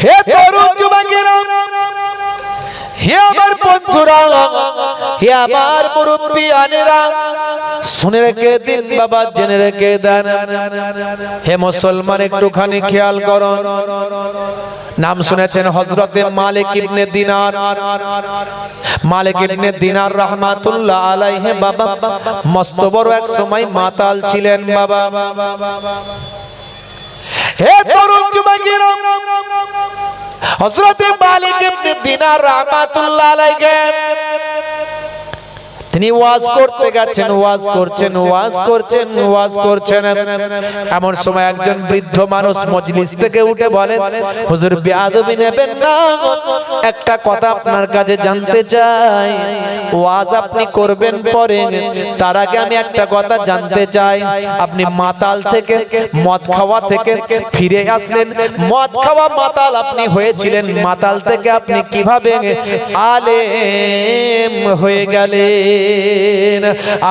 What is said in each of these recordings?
হে তরুণ যুবকেরা, হে আমার বন্ধুরা, হে আমার মুরব্বিয়ানেরা, শুনে রেখে দিন বাবা, জেনে রেখে দেন। হে মুসলমান, একটুখানি খেয়াল করুন। নাম শুনেছেন হযরতে মালিক ইবনে দিনার। মালিক ইবনে দিনার রাহমাতুল্লাহ আলাইহি বাবা মস্ত বড় এক সময় মাতাল ছিলেন বাবা। হে তরুণ যুবকেরা, হযরতে মালিক ইবনে দিনার রাহমাতুল্লাহ আলাইহি তিনি ওয়াজ করতে গেছেন, ওয়াজ করছেন, ওয়াজ করছেন, ওয়াজ করছেন। এমন সময় একজন বৃদ্ধ মানুষ মজলিস থেকে উঠে বলে, হুজুর বেয়াদবি নেবেন না, একটা কথা আপনার কাছে জানতে চাই। ওয়াজ আপনি করবেন পরে, তার আগে আমি একটা কথা জানতে চাই। আপনি মাতাল থেকে, মদ খাওয়া থেকে ফিরে আসলেন, মদ খাওয়া মাতাল আপনি হয়েছিলেন, মাতাল থেকে আপনি কিভাবে আলেম হয়ে গেলেন?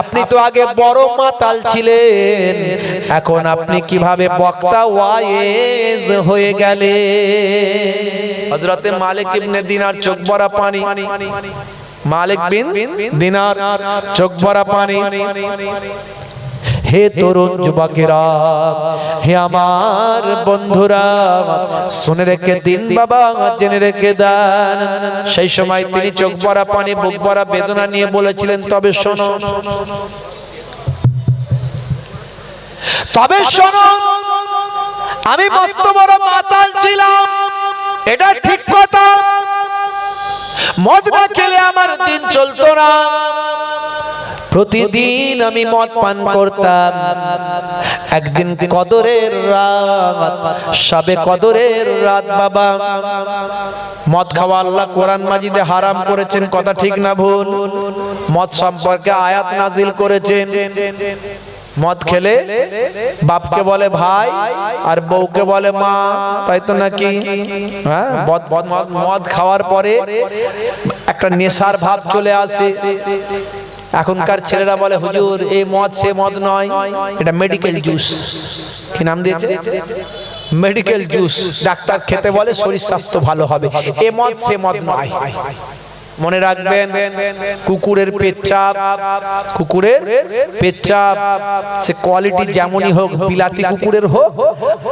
আপনি তো আগে বড় মাতাল ছিলেন, এখন আপনি কিভাবে বক্তা ওয়াইজ হয়ে গেলেন? হযরতে মালিক ইবনে দিনার চোখ ভরা পানি। মালিক বিন দিনার চোখ ভরা পানি। হে তরুণ যুবকেরা, হে আমার বন্ধুরা, শুনে রেখে দিন বাবা, জেনে রেখে দেন। সেই সময় তিনি চোখ ভরা পানি, বুক ভরা বেদনা নিয়ে বলেছিলেন, তবে শোনো, তবে শোনো, আমি মস্ত বড় মাতাল ছিলাম, এটা ঠিক কথা। মদ না খেলে আমার দিন চলতো না, প্রতিদিন আমি মদ পান করতাম। একদিন কদরের রাত, শবে কদরের রাত বাবা, মদ খাওয়া আল্লাহ কোরআন মাজিদে হারাম করেছেন, কথা ঠিক না ভুল? মদ সম্পর্কে আয়াত নাজিল করেছেন। মদ খেলে বাপকে বলে ভাই আর বউকে বলে মা, তাই তো নাকি? হ্যাঁ, মদ খাওয়ার পরে একটা নেশার ভাব চলে আসে। এখনকার ছেলেরা বলে, হুজুর এই মদ সে মদ নয়, এটা মেডিকেল জুস। কি নাম দিয়েছে? Medical juice. ডাক্তার খেতে বলে শরীর স্বাস্থ্য ভালো হবে, এ মদ সে মদ নয়। মনে রাখবেন, কুকুরের পেচ্ছাপ, কুকুরের পেচ্ছাপ সে কোয়ালিটি যেমনই হোক, বিলাতি কুকুরের হোক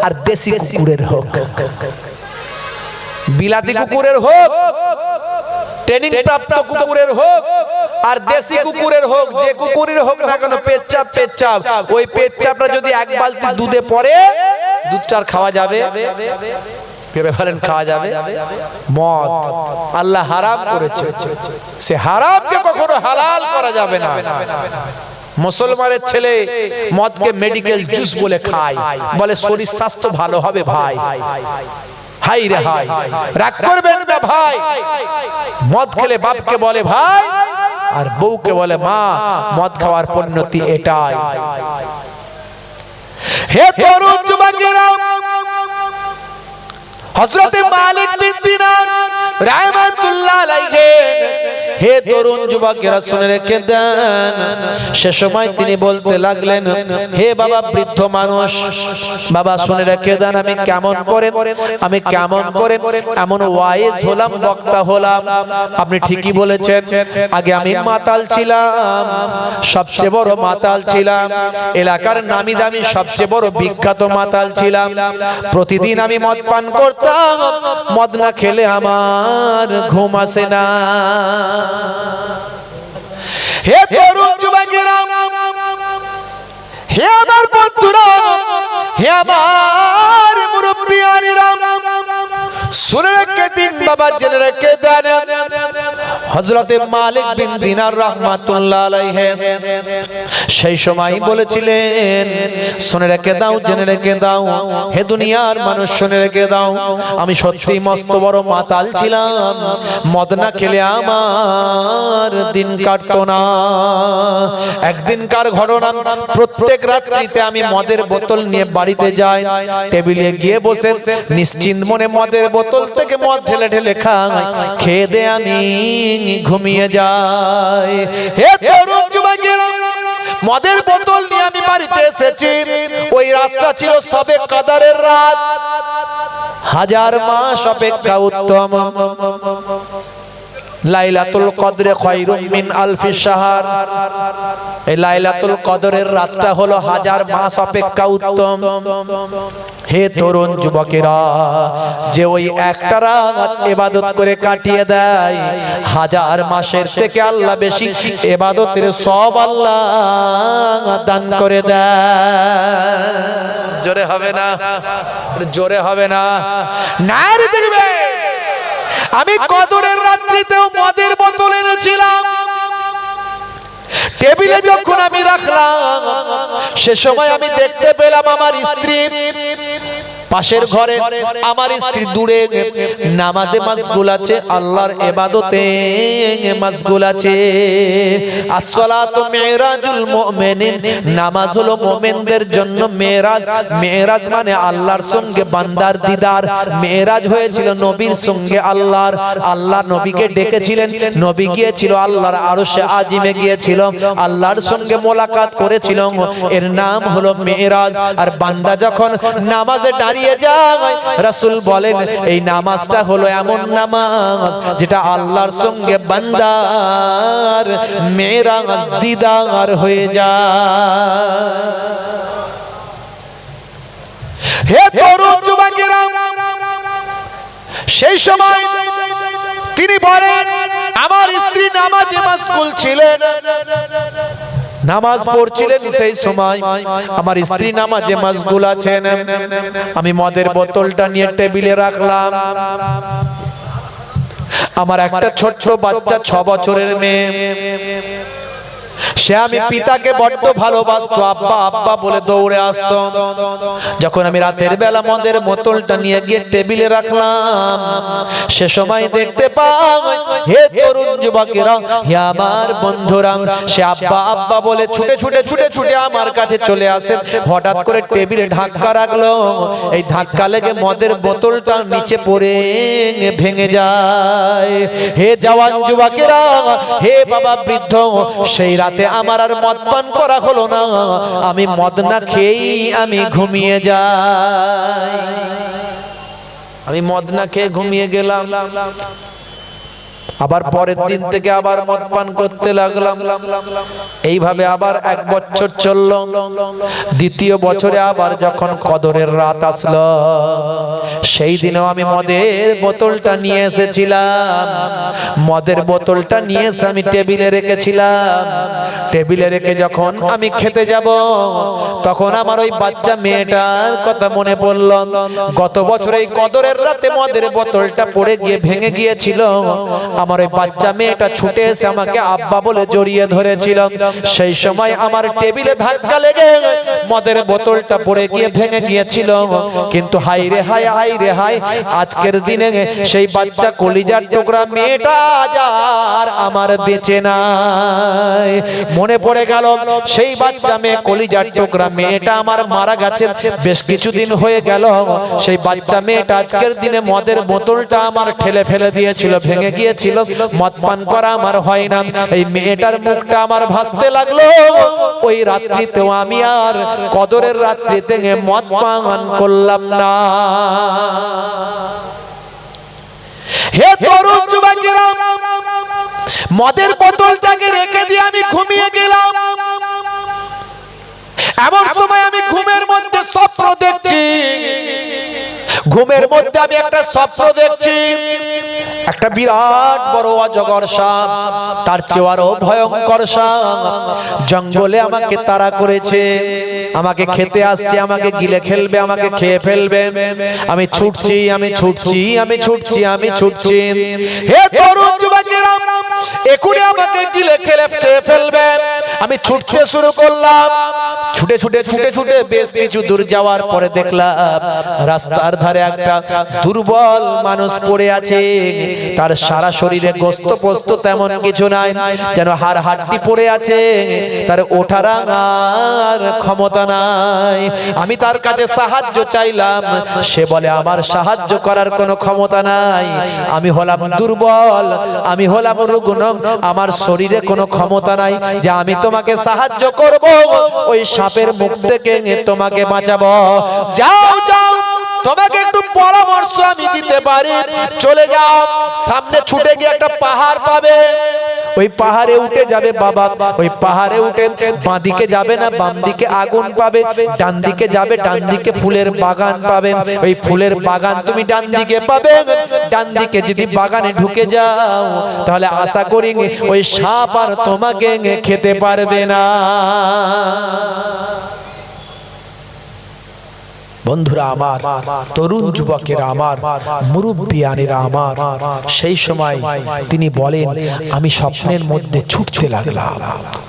আর দেশি কুকুরের হোক, বিলাতি কুকুরের হোক, ট্রেনিং প্রাপ্ত কুকুরের হোক আর দেশি কুকুরের হোক, যে কুকুরের হোক না কেন, পেচ্ছাপ পেচ্ছাপ, ওই পেচ্ছাপটা যদি এক বালতি দুধে পড়ে, দুধটা আর খাওয়া যাবে? খাওয়া যাবে? মদ আল্লাহ হারাম করেছে, সে হারামকে কখনো হালাল করা যাবে না। মুসলমানের ছেলে মদকে মেডিকেল জুস বলে খায়, বলে শরীর স্বাস্থ্য ভালো হবে। ভাই হাই রে হাই, রাগ করবেন না ভাই। মদ খেলে বাপকে বলে ভাই আর বউকে বলে মা, মদ খাওয়ার পরিণতি এটাই। হে তরুণ যুবকেরা, হযরতে মালিক বিন দিনার রাহমাতুল্লাহ আলাইহি, হে তরুণ যুবকেরা শুনে রেখে দেন। সে সময় তিনি বলতে লাগলেন, হে বাবা বৃদ্ধ মানুষ, বাবা শুনে রেখে দেন, আমি কেমন করে এমন ওয়াইজ হলাম, বক্তা হলাম। আপনি ঠিকই বলেছেন, আগে আমি মাতাল ছিলাম, সবচেয়ে বড় মাতাল ছিলাম, এলাকার নামি দামি সবচেয়ে বড় বিখ্যাত মাতাল ছিলাম। প্রতিদিন আমি মদ পান করতাম, মদ না খেলে আমার ঘুম আসে না। হে তরুণ যুবকেরা, হে আমার বন্ধুরা, হে আমার মুরব্বিয়ানেরা, শুনে রেখে দিন বাবা, জেনে রেখে দেন। হযরতে মালিক বিন দিনার রাহমাতুল্লাহ আলাইহি সেই সময় বলেছিলেন, শুনে রেখে দাও, জেনে রেখে দাও, হে দুনিয়ার মানুষ শুনে রেখে দাও, আমি সত্যি মস্ত বড় মাতাল ছিলাম, মদ না খেলে আমার দিন কাটতো না। একদিনকার ঘটনা, প্রত্যেক রাত্রিতে আমি মদের বোতল নিয়ে বাড়িতে যাই, টেবিলে গিয়ে বসে নিশ্চিন্ত মনে মদের বোতল থেকে মদ ঢেলে ঢেলে খাই, খেয়ে দে আমি ঘুমিয়ে যাই। হে তরুণ যুবকেরা, মদের বোতল নিয়ে আমি বাড়িতে এসেছি, ওই রাতটা ছিল সবে কদরের রাত। হাজার মাস অপেক্ষা উত্তম। লাইলাতুল কদরে খায়রুম মিন আলফি শাহর, এই লাইলাতুল কদরের রাতটা হলো হাজার মাস অপেক্ষা উত্তম। হে তরুণ যুবকেরা, যে ওই একটা রাত ইবাদত করে কাটিয়ে দেয়, হাজার মাসের থেকে আল্লাহ বেশি ইবাদতের সওয়াব আল্লাহ দান করে দেয়। জোরে হবে না? জোরে হবে না? নারে দেখবে, আমি কদরের রাত্রিতেও মদের বোতল এনেছিলাম, টেবিলে যখন আমি রাখলাম, সে সময় আমি দেখতে পেলাম আমার স্ত্রী পাশের ঘরে, আমার স্ত্রী দূরে নামাজে মাশগুল আছে, আল্লাহর ইবাদতে মাশগুল আছে। আসসালাতু মিরাজুল মুমিনিন, নামাজ হলো মুমিনদের জন্য মেরাজ। মেরাজ মানে আল্লাহর সঙ্গে বান্দার দিদার। মেরাজ হয়েছিল নবীর সঙ্গে আল্লাহর। আল্লাহ নবীকে ডেকেছিলেন, নবী গিয়েছিল আল্লাহর আরশে আজিমে গিয়েছিল, আল্লাহর সঙ্গে মোলাকাত করেছিল, এর নাম হলো মেরাজ। আর বান্দা যখন নামাজে দাঁড়িয়ে যায়, রাসূল বলেন এই নামাজটা হলো এমন নামাজ যেটা আল্লাহর সঙ্গে বান্দার মেরাজ দিদার হয়ে যায়। হে তরুণ যুবকেরা, সেই সময় তিনি বলেন আমার স্ত্রী নামাজে মাশগুল ছিলেন, নামাজ পড়ছিলেন, সেই সময় আমার স্ত্রী নামাজে মাশগুল আছেন। আমি মদের বোতলটা নিয়ে টেবিলে রাখলাম। আমার একটা ছোট্ট বাচ্চা 6 বছরের মেয়ে, সে আমি পিতাকে বড্ড ভালোবাসতো, আব্বা আব্বা বলে দৌড়ে আসতো। যখন আমি রাতের বেলা মদের বোতলটা নিয়ে গিয়ে টেবিলে রাখলাম, সে সময় দেখতে পাই, হে তরুণ যুবকেরা, হে আমার বন্ধুরা, সে আব্বা আব্বা বলে ছুটে ছুটে ছুটে ছুটে আমার কাছে চলে আসে। হঠাৎ করে টেবিলে ধাক্কা রাখলো, এই ধাক্কা লেগে মদের বোতলটা নিচে পড়ে ভেঙে যায়। হে জওয়ান যুবকেরা, হে বাবা বৃদ্ধ, সেই রাতে আমার আর মদ পান করা হলো না, আমি মদ না খেয়েই আমি ঘুমিয়ে যাই। আমি মদ না খেয়ে ঘুমিয়ে গেলাম। আবার পরের দিন থেকে আবার মদ পান করতে লাগলাম। এইভাবে আবার 1 বছর চলল। দ্বিতীয় বছরে আবার যখন কদরের রাত আসলো, সেই দিনেও আমি মদের বোতলটা নিয়ে এসেছিলাম। মদের বোতলটা নিয়ে এসে আমি টেবিলে রেখেছিলাম। টেবিলে রেখে যখন আমি খেতে যাব, তখন আমার ওই বাচ্চা মেয়েটার কথা মনে পড়ল। গত বছর এই কদরের রাতে মদের বোতলটা পড়ে গিয়ে ভেঙে গিয়েছিল। আমার ওই বাচ্চা মেয়েটা ছুটে এসে আমাকে আব্বা বলে জড়িয়ে ধরেছিল। সেই সময় আমার টেবিলে ধাক্কা লেগে মদের বোতলটা পড়ে গিয়ে ভেঙে গিয়েছিল। কিন্তু হাই রে হাই, হাই রে হাই, আজকের দিনে সেই বাচ্চা কলিজার টুকরা মেয়েটা আর আমার বেঁচে নাই। মনে পড়ে গেল সেই বাচ্চা মেয়ে, কলিজার টুকরা মেয়েটা আমার মারা গেছে, বেশ কিছুদিন হয়ে গেল। সেই বাচ্চা মেয়েটা আজকের দিনে মদের বোতলটা আমার ঠেলে ফেলে দিয়েছিল, ভেঙে গিয়েছিল, মদ পান করা আমার হয় না। এই মেয়েটার মুখটা আমার ভাসতে লাগলো। ওই রাত্রিতেও আমি আর কদরের রাত্রিতে মদ পান করলাম না। হে তরুণ যুবকেরা, মদের বোতলটাকে রেখে দিয়ে আমি ঘুমিয়ে গেলাম। এমন সময় আমি ঘুমের মধ্যে স্বপ্ন দেখছি। ঘুমের মধ্যে আমি একটা স্বপ্ন দেখছি, একটা বিরাট বড় অজগর সাপ, তার চেয়ে আরো ভয়ঙ্কর সাপ জঙ্গলে আমাকে তাড়া করেছে, আমাকে খেতে আসছে, আমাকে গিলে ফেলবে, আমাকে খেয়ে ফেলবে। আমি ছুটছি, আমি ছুটছি, আমি ছুটছি, আমি ছুটছি। হে তরুণ যুবকেরা, এখনই আমাকে গিলে খেয়ে ফেলবে। আমি ছুটতে শুরু করলাম। ছুটে ছুটে ছুটে ছুটে বেশ কিছু দূর যাওয়ার পরে দেখলাম রাস্তার ধারে একটা দুর্বল মানুষ পড়ে আছে। তার সারা শরীরে গোস্ত পোস্ত তেমন কিছু নাই, যেন হাড় হাড্ডি পড়ে আছে, তার ওঠার আর ক্ষমতা নাই। আমি তার কাছে সাহায্য চাইলাম, সে বলে আমার সাহায্য করার কোনো ক্ষমতা নাই, আমি হলাম দুর্বল, আমি হলাম রুগ্ন, আমার শরীরে কোনো ক্ষমতা নাই যে আমি তোমাকে সাহায্য করব, ওই সাপের মুখ থেকে তোমাকে বাঁচাবো। যাও যাও, তোমাকে একটু পরামর্শ আমি দিতে পারি, চলে যাও, সামনে ছুটে গিয়ে একটা পাহাড় পাবে, ওই পাহাড়ে উঠে যাবে বাবা, ওই পাহাড়ে উঠে বাঁ দিকে যাবে না বাম দিকে আগুন পাবে, ডান দিকে যাবে ডান দিকে ফুলের বাগান পাবে, ওই ফুলের বাগান তুমি ডান দিকে পাবে। ডান দিকে যদি বাগানে ঢুকে যাও তাহলে আশা করি ওই সাপ আর তোমাকে খেতে পারবে না। বন্ধুরা আমার, তরুণ যুবকেরা আমার, মুরব্বিয়ানেরা আমার, সেই সময় তিনি বলেন আমি স্বপ্নের মধ্যে ছুটতে লাগলাম,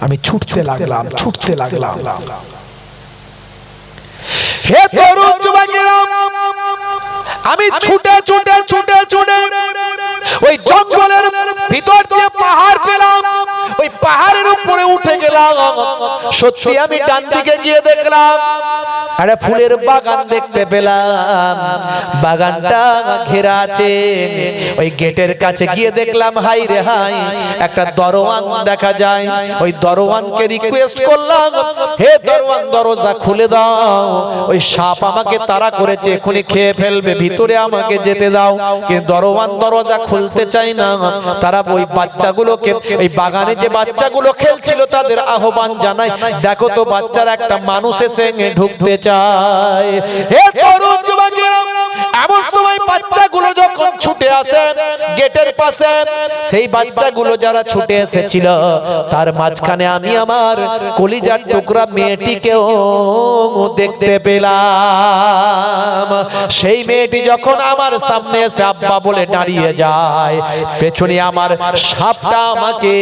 আমি ছুটতে লাগলাম, ছুটতে লাগলাম। হে তরুণ যুবকেরা, আমি ছুটে ছুটে ছুটে ছুটে ওই জঙ্গলের ভিতর দিয়ে পাহাড় পেলাম, ওই পাহাড়ের উপরে উঠে গেলাম। সত্যি আমি ডান দিকে গিয়ে দেখলাম আরে ফুলের বাগান দেখতে পেলাম, বাগানটা ঘেরা আছে। ওই গেটের কাছে গিয়ে দেখলাম হাই রে হাই, একটা দরওয়ান দেখা যায়। ওই দরওয়ানকে রিকোয়েস্ট করলাম, হে দরওয়ান দরজা খুলে দাও, ওই সাপ আমাকে তাড়া করেছে, এখনই খেয়ে ফেলবে, ভিতরে আমাকে যেতে দাও। কিন্তু দরওয়ান দরজা খুলতে চাই না। তারা ওই বাচ্চাগুলোকে, এই বাগানে যে বাচ্চাগুলো খেলছিল তাদের আহ্বান জানায়, দেখো তো বাচ্চারা একটা মানুষের সঙ্গে ঢুকতে চায়। হে তরুণ যুবকেরা, এমন সময় বাচ্চাগুলো যখন ছুটে আসে গেটের পাশে, সেই বাচ্চাগুলো যারা ছুটে এসেছিল তার মাঝখানে আমি আমার কলিজার টুকরা মেয়েটিকেও দেখতে পেলাম। সেই মেয়েটি যখন আমার সামনে এসে আব্বা বলে দাঁড়িয়ে যায়, পেছনে আমার সাপটা আমাকে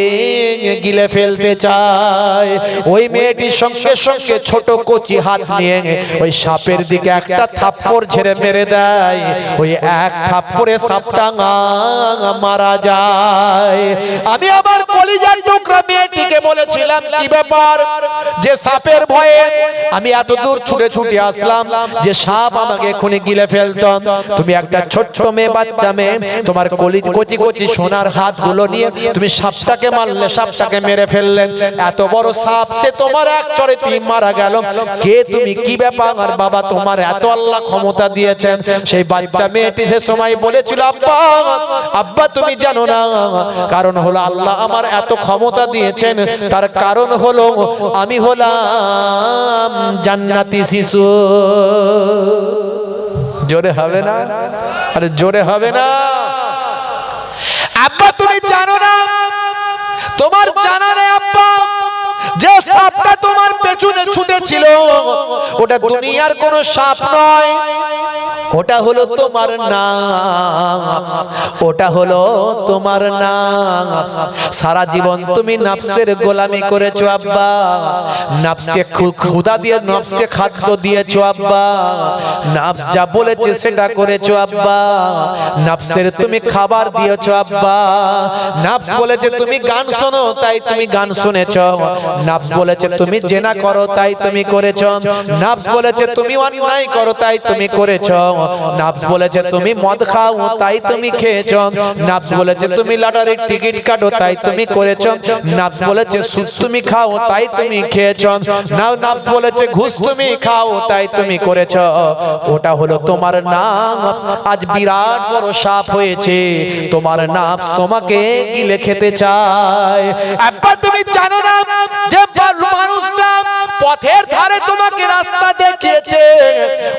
গিলে ফেলতে চায়। ওই মেয়েটির সঙ্গে সঙ্গে ছোট কচি হাত নিয়ে ওই সাপের দিকে একটা থাপ্পড় ঝেড়ে মেরে দেয়। ওই এক থাপ্পড়ে সাপটা মারা যায়। আমি আমার কলিজার টুকরা মেয়েটিকে বলেছিলাম, কি ব্যাপার যে সাপের ভয়ে আমি এত দূর ছুটে ছুটে আসলাম, যে সাপ আমাকে এখনই গিলে ফেলতো। তুমি একটা ছোট্ট মেয়ে, বাচ্চা মেয়ে, তোমার কচি কচি সোনার হাতগুলো নিয়ে তুমি সাপটাকে মারলে, সাপটাকে মেরে ফেললেন। এত বড় সাপ, সে তোমার এক চড়েতেই মারা গেল। কে তুমি, কি ব্যাপার বাবা, তোমার এত আল্লাহ ক্ষমতা দিয়েছেন। সেই বাচ্চা মেয়েটি সে সময় বলেছিল, আব্বা আব্বা তুমি জানো না, কারণ হলো আল্লাহ আমার এত ক্ষমতা দিয়েছেন, তার কারণ হলো আমি হলাম জান্নাতি শিশু। জোরে হবে না, আরে জোরে হবে না। আব্বা তুমি জানো না, তোমার জানা নেই আব্বা, যে সাপটা তোমার পেছনে ছুটেছিল ওটা দুনিয়ার কোনো সাপ নয়, ওটা হলো তোমার নাফস, ওটা হলো তোমার নাফস। সারা জীবন তুমি নাফসের গোলামি করেছো আব্বা, নাফসকে ক্ষুধা দিয়ে নাফসকে খাদ্য দিয়েছো আব্বা, নাফস যা বলেছে সেটা করেছো আব্বা, নাফসের তুমি খাবার দিয়েছো আব্বা। নাফস বলেছে তুমি গান শোনো, তাই তুমি গান শুনেছো। নাফস বলেছে তুমি জেনা করো, তাই তুমি করেছো। নাফস বলেছে তুমি অন্যায় করো, তাই তুমি করেছো। নাফস বলেছে তুমি মদ খাও, তাই তুমি খেয়েছো। নাফস বলেছে তুমি লটারির টিকিট কাটো, তাই তুমি করেছো। নাফস বলেছে সুদ তুমি খাও, তাই তুমি খেয়েছো। নাফস বলেছে ঘুষ তুমি খাও, তাই তুমি করেছো। ওটা হলো তোমার নাফস। আজ বিরাট বড় সাপ হয়েছে, তোমার নাফস তোমাকে গিলে খেতে চায়। আব্বা তুমি জানো না, যে মানুষটা পথের ধারে তোমাকে রাস্তা দেখিয়েছে,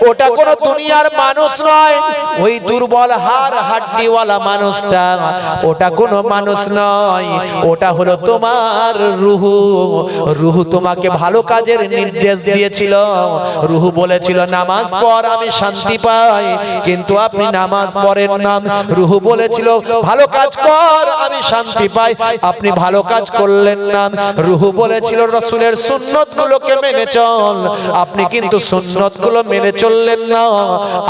ওটা কোনো দুনিয়ার মানুষ নয়। ওই দুর্বল হাড় হাড্ডিওয়ালা মানুষটা, ওটা কোনো মানুষ নয়, ওটা হলো তোমার রুহু। রুহু তোমাকে ভালো কাজের নির্দেশ দিয়েছিল। রুহু বলেছিল নামাজ পড়, আমি শান্তি পাই, কিন্তু আপনি নামাজ পড়েন না। রুহু বলেছিল ভালো কাজ কর, আমি শান্তি পাই, আপনি ভালো কাজ করলেন না। রুহু বলেছিল রাসূলের সুন্নত গুলোকে মেনে চল, আপনি কিন্তু সুন্নত গুলো মেনে চললেন না।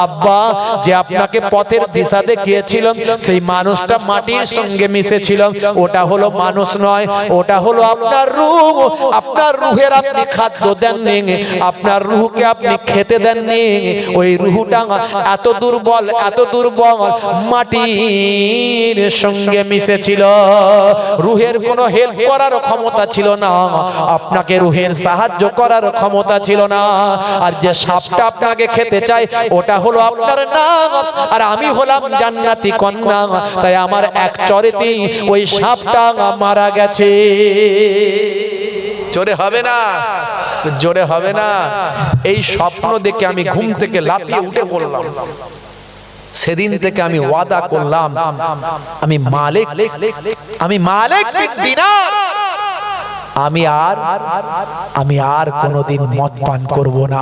আব্বা যে আপনাকে পথের দিশা দেখিয়েছিল, সেই মানুষটা মাটির সঙ্গে মিশেছিল, ওটা হলো মানুষ নয়, ওটা হলো আপনার রূহ। আপনার রুহের আপনি খাদ্য দেননি, আপনার রুহকে আপনি খেতে দেননি। ওই রুহটা এত দুর্বল, এত দুর্বল, মাটির সঙ্গে মিশেছিল। রুহের কোনো হেল্প করার ক্ষমতা ছিল না, আপনাকে রুহের সাহায্য করার ক্ষমতা ছিল না। আর যে সাপটা আপনাকে খেতে চায় ওটা হলো আপনার নাম, আর আমি হলাম জান্নাতি কন্যা, তাই আমার এক চরেতেই ওই সাপটা মারা গেছে। জোরে হবে না, জোরে হবে না। এই স্বপ্ন দেখে আমি ঘুম থেকে লাফিয়ে উঠে পড়লাম। সেদিন থেকে আমি ওয়াদা করলাম, আমি মালিক বিন দিনার, আমি আর কোনোদিন মদ পান করব না।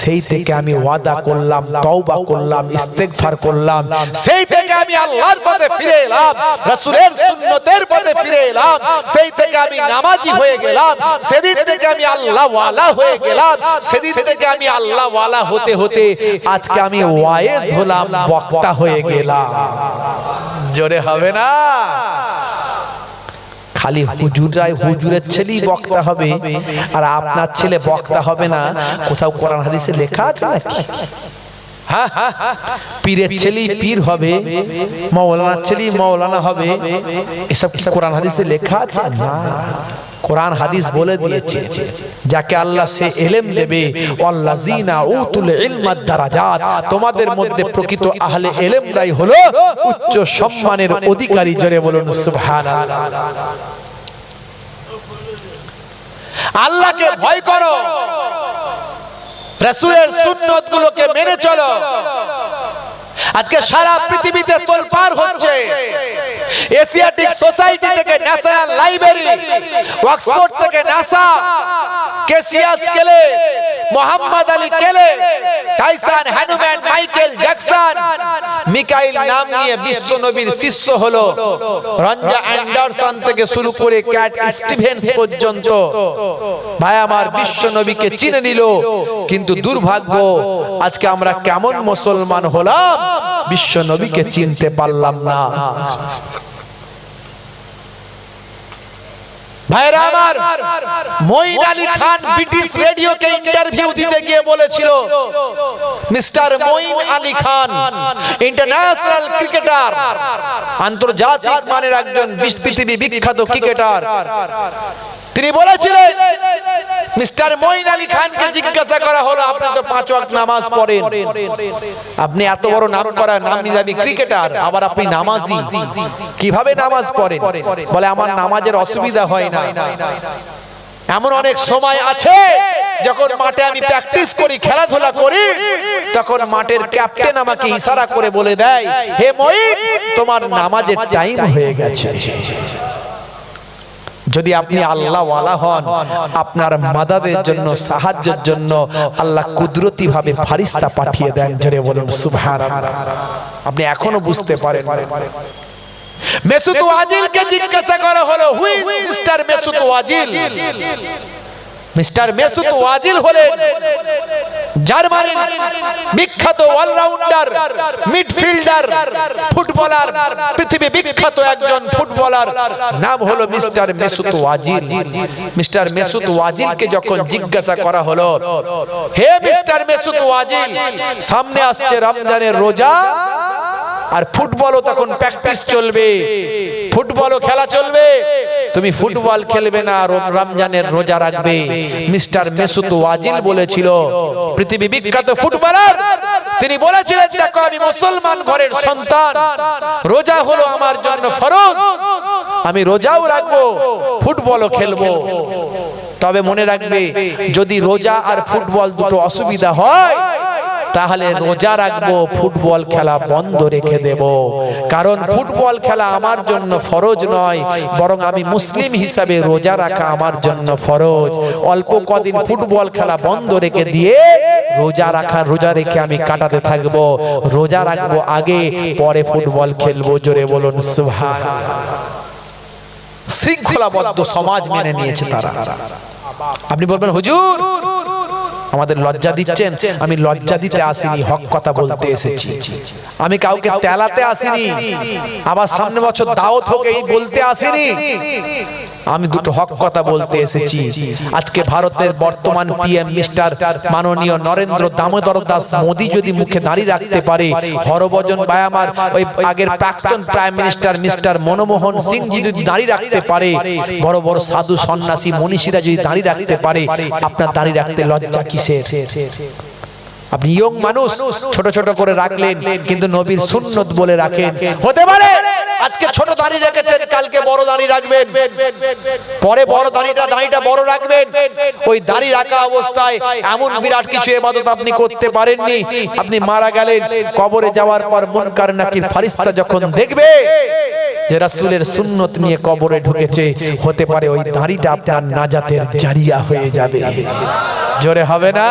সেই থেকে আমি ওয়াদা করলাম, তওবা করলাম, ইস্তেগফার করলাম। সেই থেকে আমি আল্লাহর পথে ফিরে এলাম, রাসূলের সুন্নতের পথে ফিরে এলাম। সেই থেকে আমি নামাজি হয়ে গেলাম। সেদিন থেকে আমি আল্লাহ ওয়ালা হয়ে গেলাম। সেদিন থেকে আমি আল্লাহ ওয়ালা হতে হতে আজকে আমি ওয়াইজ হলাম, বক্তা হয়ে গেলাম। জোরে হবে না। খালি হুজুরাই হুজুরের ছেলেই বক্তা হবে আর আপনার ছেলে বক্তা হবে না, কোথাও কোরআন হাদিসে লেখা আছে নাকি? হ্যাঁ, পীরের ছেলেই পীর হবে, মাওলানার ছেলেই মাওলানা হবে, এসব কি কোরআন হাদিসে লেখা আছে? না। কোরআন হাদিস বলে দিয়েছে, যাকে আল্লাহ সে ইলম দেবে, ওয়াল্লাযিনা উতুল ইলমাদ দারাজাত, তোমাদের মধ্যে প্রকৃত আহলে ইলমরাই হলো উচ্চ সম্মানের অধিকারী। জোরে বলুন সুবহানাল্লাহ। আল্লাহকে ভয় করো, রাসূলের সুন্নতগুলোকে মেনে চলো। আজকে সারা পৃথিবীতে তোলপাড় হচ্ছে। এশিয়াটিক সোসাইটি থেকে ন্যাশনাল লাইব্রেরি, অক্সফোর্ড থেকে নাসা, কেসিয়াস কেলে, মোহাম্মদ আলী কেলে, Tyson Hanuman, Michael Jackson, Mikail নাম নিয়ে বিশ্ব নবীর শিষ্য হলো। রঞ্জা অ্যান্ডারসন থেকে শুরু করে ক্যাট স্টিভেন্স পর্যন্ত ভাই আমার বিশ্ব নবীকে চিনে নিল। কিন্তু দুর্ভাগ্য, আজকে আমরা কেমন মুসলমান হলাম, বিশ্ব নবীকে চিনতে পারলাম না। ভাইরা আমার, মঈন আলী খান ব্রিটিশ রেডিওকে ইন্টারভিউ দিতে গিয়ে বলেছিল, mister Moin Ali Khan international cricketer, আন্তর্জাতিক মানের একজন পৃথিবী বিখ্যাত ক্রিকেটার, তিনি বলেছিলেন, মিস্টার মঈন আলী খানকে জিজ্ঞাসা করা হলো, আপনি তো 5 ওয়াক্ত নামাজ পড়েন, আপনি এত বড় নাম করা নামি ক্রিকেটার, আবার আপনি নামাজি, কিভাবে নামাজ পড়েন? বলে, আমার নামাজের অসুবিধা হয় না। এমন অনেক সময় আছে যখন মাঠে আমি প্র্যাকটিস করি, খেলাধুলা করি, তখন মাঠের ক্যাপ্টেন আমাকে ইশারা করে বলে দেয়, হে মঈন, তোমার নামাজের টাইম হয়ে গেছে। যদি আপনি আল্লাহ ওয়ালা হন, আপনার মাদাদের জন্য, সাহায্যের জন্য আল্লাহ কুদরতি ভাবে ফারিস্তা পাঠিয়ে দেন। জোরে বলুন সুবহানাল্লাহ। আপনি এখনো বুঝতে পারেন। মেসুত ওয়াজিলকে জিজ্ঞাসা করা হলো, who is mister Mesut Ozil? Mister Mesut Wajil হলেন জার্মানির বিখ্যাত অলরাউন্ডার, মিডফিল্ডার, ফুটবলার, পৃথিবী বিখ্যাত একজন ফুটবলার, নাম হলো mister Mesut Ozil. Mister Mesut ওয়াজিলকে যখন জিজ্ঞাসা করা হলো, হে মিস্টার মেসুত ওয়াজিল, সামনে আসছে রমজানের রোজা, আর ফুটবলও তখন প্র্যাকটিস চলবে, ফুটবলও খেলা চলবে, তুমি ফুটবল খেলবে না, রমজানের রোজা রাখবে। মিস্টার মেসুত ওয়াজিল বলেছিল, পৃথিবী বিখ্যাত ফুটবলার, তিনি বলেছিলেন, দেখো আমি মুসলমান ঘরের সন্তান, রোজা হলো আমার জন্য ফরজ, আমি রোজাও রাখবো, ফুটবলও খেলবো। তবে মনে রাখবে, যদি রোজা আর ফুটবল দুটো অসুবিধা হয়, তাহলে রোজা রাখবো, ফুটবল খেলা বন্ধ রেখে দেব। কারণ ফুটবল খেলা আমার জন্য ফরজ নয়, বরং আমি মুসলিম হিসাবে রোজা রাখা আমার জন্য ফরজ। অল্প কদিন ফুটবল খেলা বন্ধ রেখে দিয়ে রোজা রেখে আমি কাটাতে থাকবো। রোজা রাখবো আগে, পরে ফুটবল খেলবো। জোরে বলুন সুবহানাল্লাহ। শৃঙ্খলাবদ্ধ সমাজ মেনে নিয়েছে তারা। আপনি বলবেন, হুজুর আমাদের লজ্জা দিচ্ছেন। আমি লজ্জা দিতে আসিনি, হক কথা বলতে এসেছি। আমি কাউকে তেলাতে আসিনি, আবার সামনে বছর দাওয়াত হোক এই বলতে আসিনি। আমি দুটো হক কথা বলতে এসেছি। আজকে ভারতের বর্তমান পিএম মিস্টার মাননীয় নরেন্দ্র দামোদর দাস মোদী যদি মুখে দাঁড়িয়ে রাখতে পারে, হরভজন ভাই আমার ওই আগের প্রাক্তন prime minister mister Manmohan Singh যদি দাঁড়িয়ে রাখতে পারে, বড় বড় সাধু সন্ন্যাসী মনীষীরা যদি দাঁড়িয়ে রাখতে পারে, আপনার দাঁড়িয়ে রাখতে লজ্জা কিসের? আপনি ইয়ং মানুষ ছোট ছোট করে রাখলেন, কিন্তু নবীর সুন্নত বলে রাখেন। হতে পারে আজকে ছোট দাড়ি রেখেছেন, কালকে বড় দাড়ি রাখবেন, পরে বড় দাড়িটা বড় রাখবেন। ওই দাড়ি রাখা অবস্থায় এমন বিরাট কিছু ইবাদত আপনি করতে পারেননি। আপনি মারা গেলেন, কবরে যাওয়ার পর মুনকার নাকির ফেরেশতা যখন দেখবে যে রাসূলের সুন্নত নিয়ে কবরে ঢুকেছে, হতে পারে ওই দাড়িটা আপনার নাজাতের জারিয়া হয়ে যাবে। জোরে হবে না?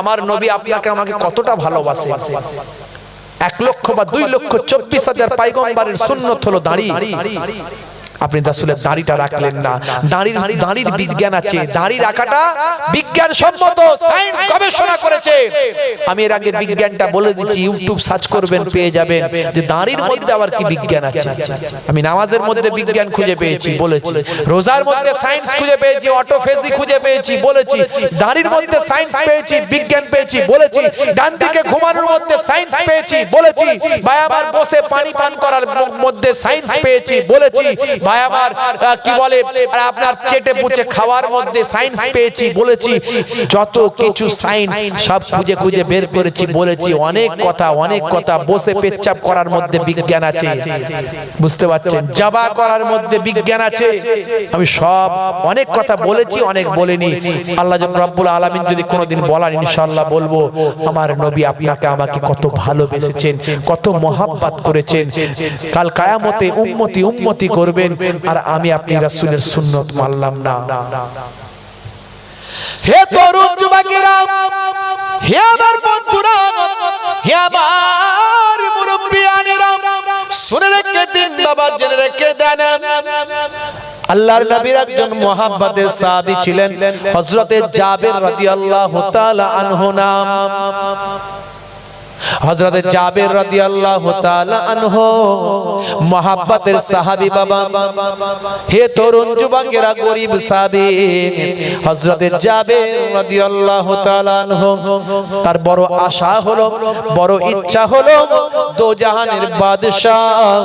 আমার নবী আপনাকে আমাকে কতটা ভালোবাসে। 1 লক্ষ বা 2 লক্ষ 24,000 পয়গম্বরের সুন্নত হলো দাড়ি। আপনি রাসূলের দাড়িটা রাখলেন না। দাড়ির বিজ্ঞান আছে, দাড়ি রাখাটা বিজ্ঞান সম্মত, সায়েন্স গবেষণা করেছে। আমি এর আগে বিজ্ঞানটা বলে দিচ্ছি, ইউটিউব সার্চ করবেন পেয়ে যাবেন যে দাড়ির মধ্যে আবার কি বিজ্ঞান আছে। আমি নামাজের মধ্যে বিজ্ঞান খুঁজে পেয়েছি, বলেছি। রোজার মধ্যে সায়েন্স খুঁজে পেয়েছি, অটোফেজি খুঁজে পেয়েছি, বলেছি। দাড়ির মধ্যে সায়েন্স পেয়েছি, বিজ্ঞান পেয়েছি, বলেছি। ডান দিকে ঘুমানোর মধ্যে সায়েন্স পেয়েছি, বলেছি। ভাই আমার বসে পানি পান করার মধ্যে সায়েন্স পেয়েছি, বলেছি। ভাই আমার কি বলে আপনার চেটে পুচে খাওয়ার মধ্যে সায়েন্স পেয়েছি, বলেছি। যত কিছু সায়েন্স সব খুঁজে খুঁজে বের করেছি, বলেছি। অনেক কথা বসে পেচ্ছাপ করার মধ্যে বিজ্ঞান আছে, বুঝতে পারছেন? জাবা করার মধ্যে বিজ্ঞান আছে। আমি সব অনেক কথা বলেছি, অনেক বলিনি। আল্লাহ রব্বুল আলামিন যদি কোনোদিন বলার, ইনশাআল্লাহ বলবো। আমার নবী আপনাকে আমাকে কত ভালোবেসেছেন, কত মহাব্বত করেছেন। কাল কিয়ামতে উম্মতি উম্মতি করবেন, আর আমি আপনি রাসূলের সুন্নত মানলাম না। হে তরুণ যুবকেরা, হে আমার বন্ধুরা, হে আমার মুরব্বিয়ানেরা, শুনে রেখে দিন বাবা, জেনে রেখে দেন। আল্লাহর নবীর একজন মুহাব্বতের সাহাবী ছিলেন হযরতে জাবের রাদিয়াল্লাহু তাআলা আনহু নাম। হযরতে জাবের রাদিয়াল্লাহু তাআলা আনহু মুহাব্বতের সাহাবী বাবা। হে তরুণ যুবকেরা, গরীব সাহাবী হযরতে জাবের রাদিয়াল্লাহু তাআলা আনহু, তার বড় আশা হলো, বড় ইচ্ছা হলো, দো জাহানের বাদশাহ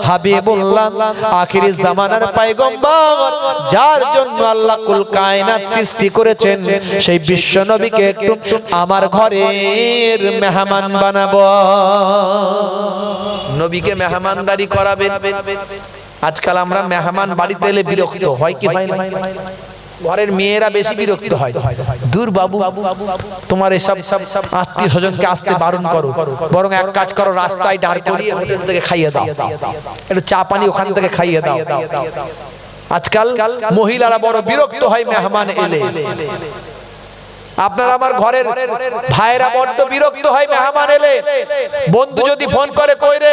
হাবিবুল্লাহ, আখিরি জামানার পয়গম্বর, যার জন্য আল্লাহ কুল কায়নাত সৃষ্টি করেছেন, সেই বিশ্ব নবীকে একটু আমার ঘরের মেহমান বানাবো। নবীকে মেহমানদারি করাবেন। আজকাল আমরা মেহমান বাড়িতে এলে বিরক্ত হয় কি হয় না? ঘরের মেয়েরা বেশি বিরক্ত হয়। দূর বাবু, তোমার এসব আত্মীয় স্বজনকে আসতে বারণ করো, বরং এক কাজ করো, রাস্তায় দাঁড় করিয়ে হোটেল থেকে খাইয়ে দাও, একটু চা পানি ওখান থেকে খাইয়ে দাও। আজকাল মহিলারা বড় বিরক্ত হয় মেহমান এলে। আপনার আমার ঘরের ভাইরা বড্ড বিরক্ত হয় মেহমান এলে। বন্ধু যদি ফোন করে, কই রে,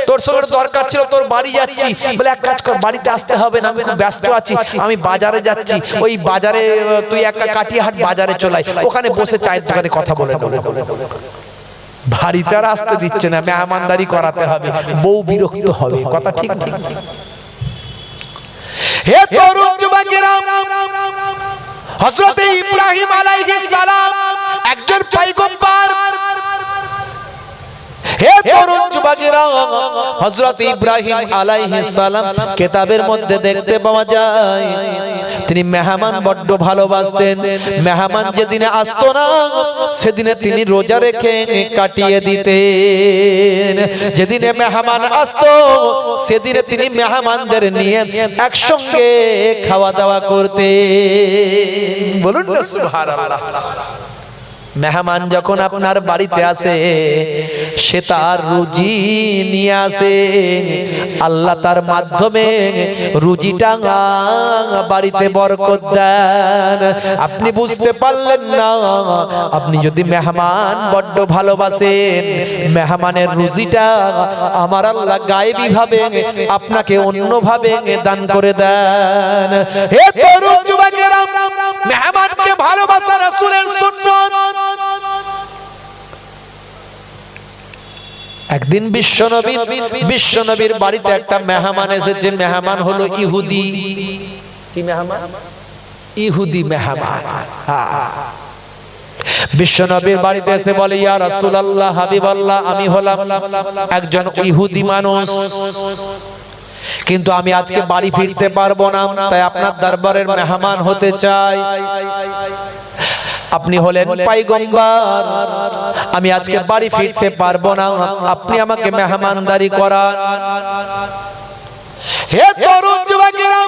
তোর সঙ্গে দরকার ছিল, তোর বাড়ি যাচ্ছি, বলে এক কাজ কর, বাড়িতে আসতে হবে না, আমি খুব ব্যস্ত আছি, আমি বাজারে যাচ্ছি, ওই বাজারে তুই একটা কাটিয়াহাট বাজারে চলাই, ওখানে বসে চায়ের দোকানে কথা বলে নেব। বাড়িতে আর আসতে দিচ্ছে না, মেহমানদারি করাতে হবে, বউ বিরক্ত হবে। কথা ঠিক ঠিক। হে তরুণ যুবকেরা, হযরত ইব্রাহিম আলাইহিস সালাম একজন পয়গম্বর। হে তরুণ যুবকেরা, হযরত ইব্রাহিম আলাইহিস সালাম কিতাবের মধ্যে দেখতে পাওয়া যায় তিনি মেহমান বড্ড ভালোবাসতেন। মেহমান যেদিনে আসতো না, সেদিনে তিনি রোজা রেখে কাটিয়ে দিতেন। যেদিনে মেহমান আসতো, সেদিনে তিনি মেহমানদের নিয়ে একসঙ্গে খাওয়া দাওয়া করতেন। বলুন না সুবহানাল্লাহ। মেহমান যখন আপনার বাড়িতে আসে, সে তার রুজি নিয়ে আসে। আল্লাহ তার মাধ্যমে রুজিটা বাড়িতে বরকত দেন। আপনি বুঝতে পারলেন না, আপনি যদি মেহমান বড্ড ভালোবাসেন, মেহমানের রুজিটা আমার আল্লাহ গায়েবী ভাবে আপনাকে অন্যভাবে দান করে দেন। হে তরুণ যুবকেরা, মেহমানকে ভালোবাসা রাসূলের সুন্নাত। একদিন বিশ্বনবীর বাড়িতে একটা মেহমান এসেছে। মেহমান হলো ইহুদি। কি মেহমান? ইহুদি মেহমান। বিশ্বনবীর বাড়িতে এসে বলে, ইয়া রাসূলুল্লাহ, হাবিবাল্লাহ, আমি হলাম একজন ইহুদি মানুষ, কিন্তু আমি আজকে বাড়ি ফিরতে পারবো না, তাই আপনার দরবারের মেহমান হতে চাই। আপনি হলেন পয়গম্বর, আমি আজকে বাড়ি ফিরতে পারবো না, আপনি আমাকে মেহমানদারি করান। হে তরুণ যুবকেরা,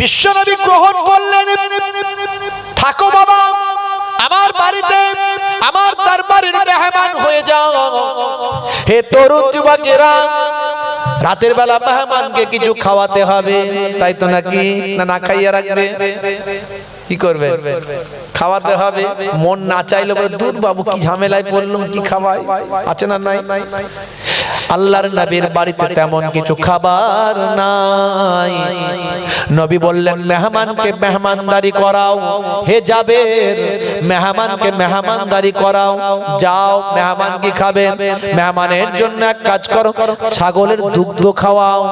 বিশ্বনবী গ্রহণ করলেন। থাকো বাবা, আমার বাড়িতে আমার দরবারের মেহমান হয়ে যাও। হে তরুণ যুবকেরা, রাতের বেলা মেহমানকে কিছু খাওয়াতে হবে, তাই তো নাকি? না খাইয়ে রাখবে? কি করবে? খাওয়াতে হবে। মন না চাইলে বলে, দূর বাবু, কি ঝামেলায় পড়লাম, কি খাওয়াই? আছে না নাই? আল্লাহর নবীর বাড়িতে তেমন কিছু খাবার নাই। নবী বললেন, মেহমানকে মেহমানদারি করাও। হে জাবের, মেহমানকে মেহমানদারি করাও। যাও, মেহমান কি খাবে? মেহমানের জন্য এক কাজ করো, ছাগলের দুগ্ধ খাওয়াও।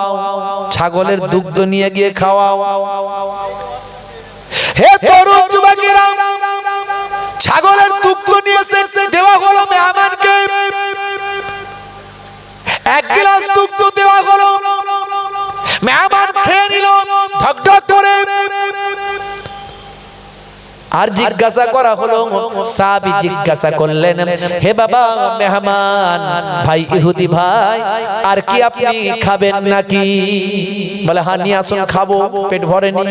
ছাগলের দুগ্ধ নিয়ে গিয়ে খাওয়াও। হে তরুণ যুবকেরা, ছাগলের দুগ্ধ নিয়ে এসে দেওয়া হলো মেহমানকে। এক গ্লাস দুগ্ধ দেওয়া হলো, মেহমান খেয়ে নিল ঢক ঢক করে। আর জিজ্ঞাসা করা হলো, সাহাবী জিজ্ঞাসা করলেন, হে বাবা মেহমান ভাই, ইহুদি ভাই, আর কি আপনি খাবেন নাকি? বলে, হ্যাঁ নিয়ে আসুন, খাবো, পেট ভরেনি।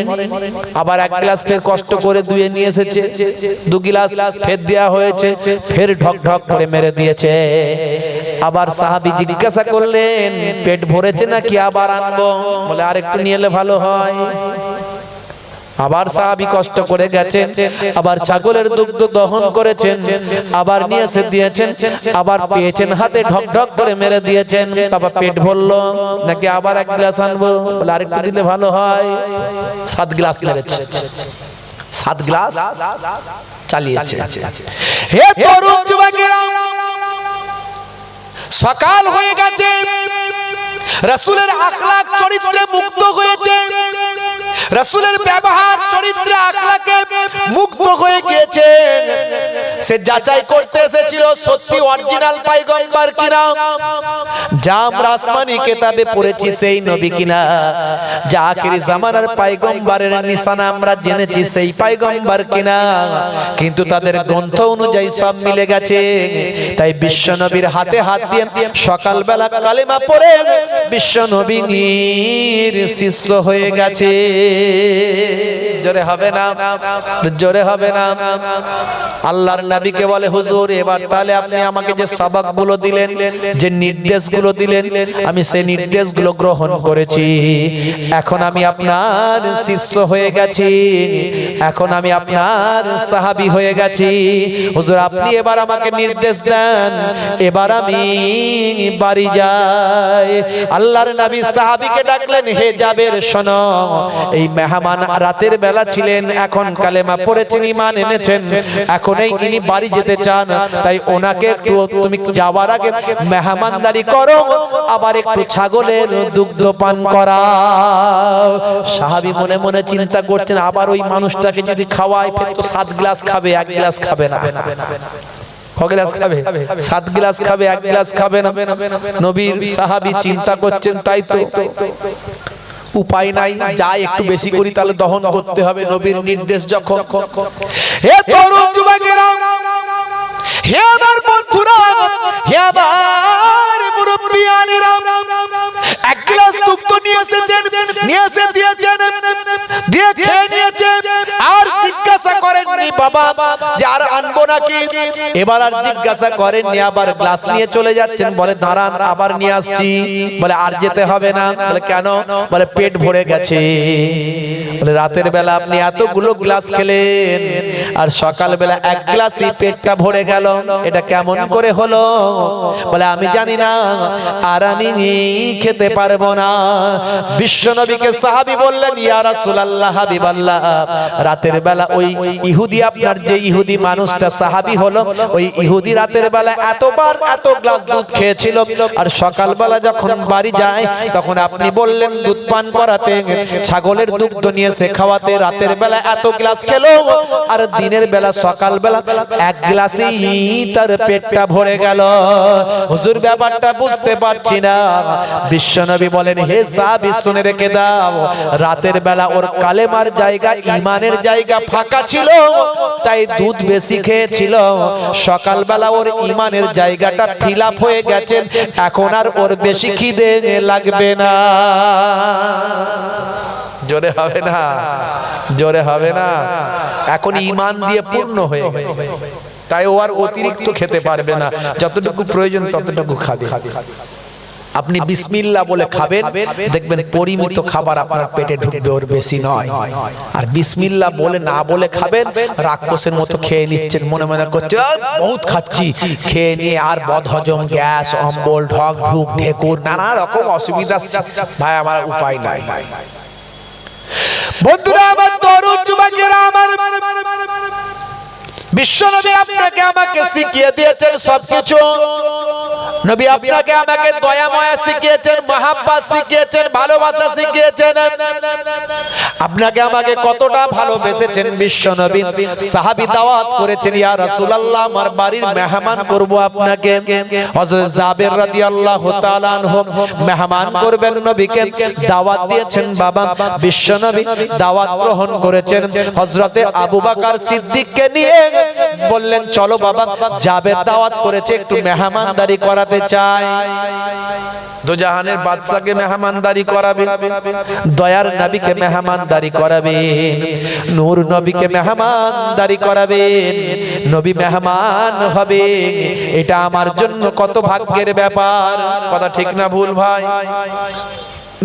আবার এক গ্লাস ফের কষ্ট করে ধুয়ে নিয়ে এসেছে, 2 গ্লাস ফের দেওয়া হয়েছে, ফের ঢক ঢক করে মেরে দিয়েছে। আবার সাহাবী জিজ্ঞাসা করলেন, পেট ভরেছে নাকি আবার আনবো? বলে, আর একটু নিয়ে এলে ভালো হয়। আবার সাহাবী কষ্ট করে গেছেন, আবার ছাগলের দুগ্ধ দহন করেছেন, আবার নিয়ে এসে দিয়েছেন, আবার পেয়েছেন হাতে, ঢক ঢক করে মেরে দিয়েছেন। বাবা পেট ভরলো নাকি আবার এক গ্লাস আনবো? বলে, আরেকটু দিলে ভালো হয়। 7 গ্লাস মেরেছে, 7 গ্লাস চালিয়েছে। হে তরুণ যুবকেরা, সকাল হয়ে গেছে, রাসূলের আখলাক চরিত্রে মুগ্ধ হয়েছে, রাসূলের ব্যবহার চরিত্রে আখলাকে মুগ্ধ হয়ে গিয়েছে। সে যাচাই করতে এসেছিল সত্যি অরিজিনাল পয়গম্বর কিনা, যা আমরা আসমানি কিতাবে পড়েছি সেই নবী কিনা, যা আখিরি জামানার পয়গম্বরের নিশানা আমরা জেনেছি সেই পয়গম্বর কিনা। কিন্তু তাদের গ্রন্থ অনুযায়ী সব মিলে গেছে। তাই বিশ্বনবীর হাতে হাত দিয়ে সকালবেলা কালেমা পড়ে বিশ্বনবীর শিষ্য হয়ে গেছে। জোরে হবে না? জোরে হবে না? আল্লাহর নবীকে বলে, হুজুর এবার তাহলে আপনি আমাকে যে সবকগুলো দিলেন, যে নির্দেশগুলো দিলেন, আমি সেই নির্দেশগুলো গ্রহণ করেছি। এখন আমি আপনার শিষ্য হয়ে গেছি, এখন আমি আপনার সাহাবী হয়ে গেছি। হুজুর আপনি এবার আমাকে নির্দেশ দেন, এবার আমি বাড়ি যাই। আল্লাহর নবী সাহাবীকে ডাকলেন, হে জাবের শোনো, এই মেহমান রাতের বেলা ছিলেন, এখন কালেমা পড়েছেন, ঈমান এনেছেন, এখন ইনি বাড়ি যেতে চান, তাই ওনাকে একটু তুমি যাওয়ার আগে মেহমানদারি করো, আবার একটু ছাগলের দুগ্ধ পান করাও। সাহাবী মনে মনে চিন্তা করছেন, আবার ওই মানুষটাকে যদি খাওয়াই, ফের তো 7 গ্লাস খাবে, 1 গ্লাস খাবে না। 7 গ্লাস খাবে, 1 গ্লাস খাবে না। নবীর সাহাবী চিন্তা করছেন, তাই তো উপায় নাই, যাই একটু বেশি করি, তাহলে দহন করতে হবে, নবীর নির্দেশ যখন। হে তরুণ যুবকেরা, হে আমার বন্ধুরা, হে আমার মুরব্বিয়ানেরা, 1 গ্লাস দুগ্ধ নিয়ে এসেছেন, নিয়ে এসে দিয়েছেন, দিয়ে খেয়ে নিয়েছেন। আর জিজ্ঞাসা করেননি বাবা যে আর আনবো নাকি, এবার আর জিজ্ঞাসা করেননি, আবার গ্লাস নিয়ে চলে যাচ্ছেন। বলে, দাঁড়ান, আবার নিয়ে আসছি। বলে, আর যেতে হবে না। বলে, কেন? বলে, পেট ভরে গেছে। বলে, রাতের বেলা আপনি এতগুলো গ্লাস খেলেন, আর সকাল বেলা 1 গ্লাসই পেটটা ভরে গেল, এটা কেমন করে হলো? বলে, আমি জানি না, আর আমি খেতে পারবো না। বিশ্বনবীকে সাহাবী বললেন, ইয়া রাসূলুল্লাহ, হাবিবাল্লাহ, রাতের বেলা ওই ইহুদি, আপনার যে ইহুদি মানুষটা সাহাবী হলো ওই ইহুদি রাতের বেলা এতবার এত গ্লাস দুধ খেয়েছিল আর সকালবেলা যখন বাড়ি যায় তখন আপনি বললেন দুধ পান করাতে, ছাগলের দুগ্ধ নিয়ে সে খাওয়াতে, রাতের বেলা এত গ্লাস খেলো আর দিনের বেলা সকালবেলা এক গ্লাসেই তার পেটটা ভরে গেল। হুজুর ব্যাপারটা বুঝতে পারছি না। বিশ্বনবী বলেন, হে সাহাবী শুনে রেখে দাও, রাতের বেলা ওর কালেমার জায়গা ঈমানের জায়গা ফাঁকা ছিল তাই দুধ বেশি খেয়েছিল, সকালবেলা ওর ঈমানের জায়গাটা ফিল আপ হয়ে গেছে, এখন আর ওর বেশি খিদে লাগবে না। জোরে হবে না, জোরে হবে না। এখন ঈমান দিয়ে পূর্ণ হয়ে গেছে তাই ও আর অতিরিক্ত খেতে পারবে না, যতটুকু প্রয়োজন ততটুকু খাবে। আপনি বিসমিল্লাহ বলে খাবেন, দেখবেন পরিমিত খাবার আপনার পেটে ঢুকবে, ওর বেশি নয়। আর বিসমিল্লাহ বলে না বলে খাবেন, রাক্ষসের মতো খেয়ে নিচ্ছেন, মনে মনে করছে বহুত খাচ্ছি, খেয়ে নিয়ে আর বদহজম, গ্যাস, অম্বল, ঢক ঢুক, ঢেকুর, নানা রকম অসুবিধা। ভাই আমার উপায় নাই। বন্ধুরা আমার, তরুণ যুবকেরা আমার, বিশ্বনবী আপনাকে আমাকে শিখিয়ে দিয়েছেন সবকিছু। নবী আপনাকে আমাকে দয়া মায়া শিখিয়েছেন, মহাব্বত শিখিয়েছেন, ভালোবাসা শিখিয়েছেন। আপনাকে আমাকে কতটা ভালোবেসেছেন বিশ্বনবী। সাহাবী দাওয়াত করেছেন, ইয়া রাসূলুল্লাহ আমার বাড়ির মেহমান করব আপনাকে। হযরত জাবের রাদিয়াল্লাহু তাআলা আনহু মেহমান করবেন নবীকে, দাওয়াত দিয়েছেন বাবা। বিশ্বনবী দাওয়াত গ্রহণ করেছেন। হযরতে আবু বকর সিদ্দিককে নিয়ে বললেন, চলো বাবা, জাবের দাওয়াত করেছে, একটু মেহমানদারি করাতে চাই। দো জাহানের বাদশাকে মেহমানদারি করাবেন, দয়ার নবীকে মেহমানদারি করাবেন, নূর নবীকে মেহমানদারি করাবেন, নবী মেহমান হবে। এটা আমার জন্য কত ভাগ্যের ব্যাপার। কথা ঠিক না ভুল ভাই?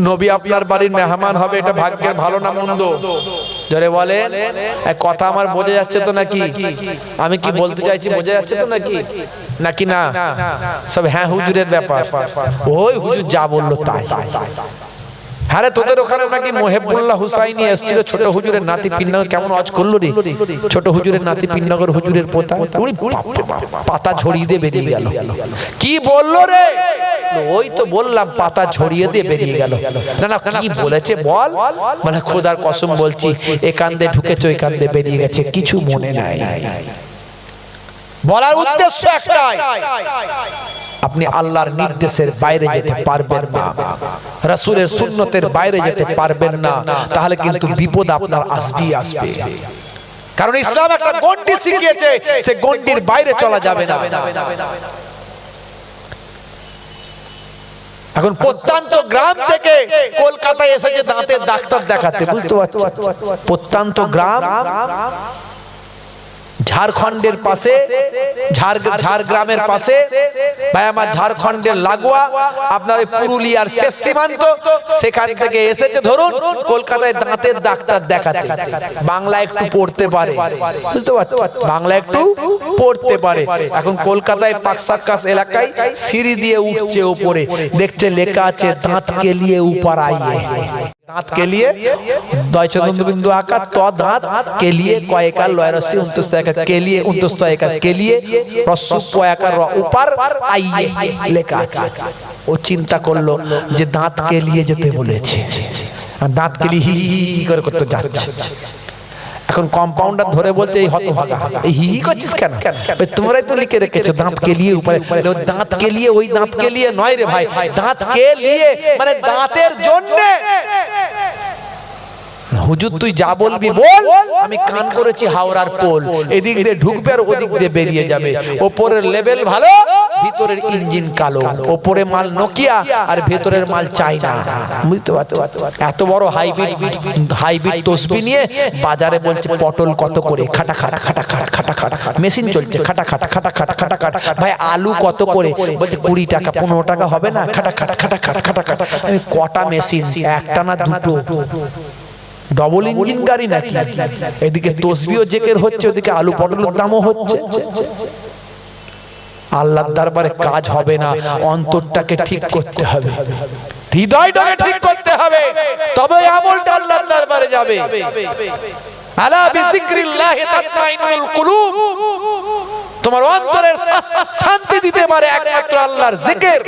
নবী আপনার বাড়ির মেহমান হবে, এটা ভাগ্যের ভালো না মন্দ? জোরে বলেন। কথা আমার বোঝা যাচ্ছে তো নাকি? আমি কি বলতে চাইছি বোঝা যাচ্ছে তো নাকি? নাকি না? সব হ্যাঁ হুজুরের ব্যাপার, ওই হুজুর যা বললো তাই। আরে তোদের ওখানে নাকি মোহেবুল্লাহ হুসাইনি এসেছিল, ছোট হুজুরের নাতি পিন্নগর, কেমন আজ করলো রে ছোট হুজুরের নাতি পিন্নগর হুজুরের পোতা, পাতা ঝরিয়ে দিয়ে বেরিয়ে গেল। কি বললো রে? ওই তো বললাম, পাতা ঝরিয়ে দিয়ে বেরিয়ে গেল। না না, কি বলেছে বল? মানে খোদার কসম বলছি, এ কান্দে ঢুকেছে ওই কান্দে বেরিয়ে গেছে, কিছু মনে নাই। বলার উদ্দেশ্য একটাই, আপনি আল্লাহর নির্দেশের বাইরে যেতে পারবেন না, রাসূলের সুন্নতের বাইরে যেতে পারবেন না, তাহলে কিন্তু বিপদ আপনার আসবেই আসবে। কারণ ইসলাম একটা গণ্ডি শিখিয়েছে, সে গণ্ডির বাইরে চলা যাবে না। এখন প্রত্যন্ত গ্রাম থেকে কলকাতায় এসেছে দাঁতের ডাক্তার দেখাতে, বুঝতে পারছেন? প্রত্যন্ত গ্রাম, ঝাড়খণ্ডের পাশে, ঝাড়গ্রামের পাশে, ভাই আমার ঝাড়খণ্ডের লাগোয়া আপনার পুরুলিয়ার শেষ সীমান্ত, সেখান থেকে এসেছে ধরুন কলকাতায় দাঁতের ডাক্তার দেখাতে। বাংলা একটু পড়তে পারে, বুঝতে পারছেন? বাংলা একটু পড়তে পারে। এখন কলকাতায় পাকসাক্কাস এলাকায় সিঁড়ি দিয়ে উঠছে উপরে, দেখছে লেখা আছে দাঁত কে লিয়ে উপর আইয়ে। दांत के लिए बिंदु आकार तो दांत के लिए कयकार लयरसी उन्तस्थ के लिए उन्तस्थ के लिए रस्सुपयकार ऊपर आइए लेखा আছে। ও চিন্তা করলো যে দাঁত কে लिए যেতে বলেছে, দাঁত के लिए হি করে করতে যাচ্ছে। এখন কম্পাউন্ডার ধরে বলতে এই হতভাগা এই হি করছিস কেন? তোমরাই তো লিখে রেখেছো দাঁত কে लिए উপরে। দাঁত কে लिए ওই দাঁত কে लिए নয় রে ভাই, দাঁত কে लिए মানে দাঁতের জন্য। হুজুর তুই যা বলবি বল, আমি কান করেছি হাওড়ার পোল, এদিক দিয়ে ঢুকবে আর ওদিক দিয়ে বেরিয়ে যাবে। ওপরের লেভেল ভালো, ভিতরের ইঞ্জিন কালো। ওপরে মাল নোকিয়া আর ভেতরের মাল চায়না, বুঝতে পারছো? এত বড় হাইব্রিড তসবি নিয়ে বাজারে বলছে পটল কত করে, খাটা খাটা খাটা খাটা খাটা খাটা মেশিন চলছে, খাটা খাটা খাটা খাটা খাটা খাটা। ভাই আলু কত করে, বলছে 20 টাকা 15 টাকা হবে না, খাটা খাটা খাটা খাটা খাটা খাটা। কটা মেশিন, একটা না দুটো? ডবল ইঞ্জিন গাড়ি নাকি? এদিকে তসবিহ জিকির হচ্ছে, ওদিকে আলু পটলের দামও হচ্ছে। আল্লাহর দরবারে কাজ হবে না, অন্তরটাকে ঠিক করতে হবে, হৃদয়টাকে ঠিক করতে হবে, তবে আমলটা আল্লাহর দরবারে যাবে। আলা বিযিকরিল্লাহি তাতমাইন্নুল কুলুব, তোমার অন্তরের শান্তি দিতে পারে একমাত্র আল্লাহর জিকির।